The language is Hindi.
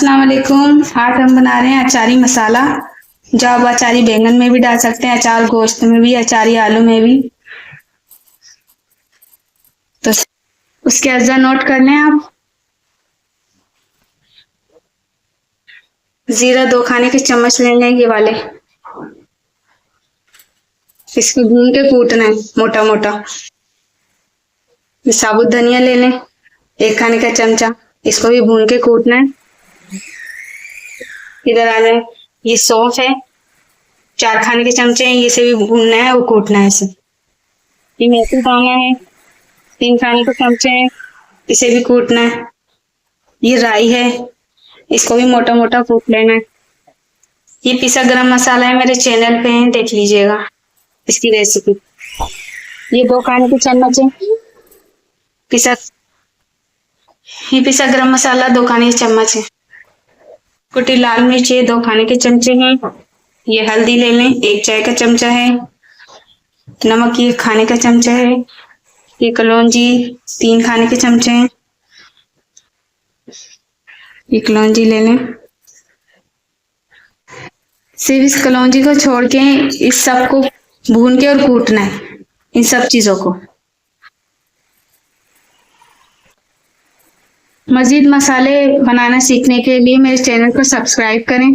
अस्सलाम वालेकुम। आज हम बना रहे हैं अचारी मसाला, जो आप अचारी बैंगन में भी डाल सकते हैं, अचार गोश्त में भी, अचारी आलू में भी। तो उसके अज्जा नोट कर लें आप। जीरा 2 खाने के चम्मच ले लें, ये वाले। इसको भून के कूटना है मोटा मोटा। साबुत धनिया ले लें 1 खाने का चमचा, इसको भी भून के कूटना है। इधर आ जाए, ये सौंफ है 4 खाने के चमचे हैं, इसे भी भूनना है और कूटना है इसे। ये मेथी दाना है 3 खाने के चमचे हैं, इसे भी कूटना है। ये राई है, इसको भी मोटा मोटा कूट लेना है। ये पिसा गरम मसाला है, मेरे चैनल पे है, देख लीजिएगा इसकी रेसिपी। ये 2 खाने के चम्मच है पिसा, ये पिसा गरम मसाला 2 खाने के चम्मच है। कुटी लाल मिर्च ये 2 खाने के चमचे हैं। ये हल्दी ले लें 1 चाय का चमचा है। नमक 1 खाने का चमचा है। ये कलौंजी 3 खाने के चमचे हैं। ये कलौंजी ले लें। सिर्फ इस कलौंजी को छोड़ के इस सब को भून के और कूटना है, इन सब चीजों को। मजीद मसाले बनाना सीखने के लिए मेरे चैनल को सब्सक्राइब करें।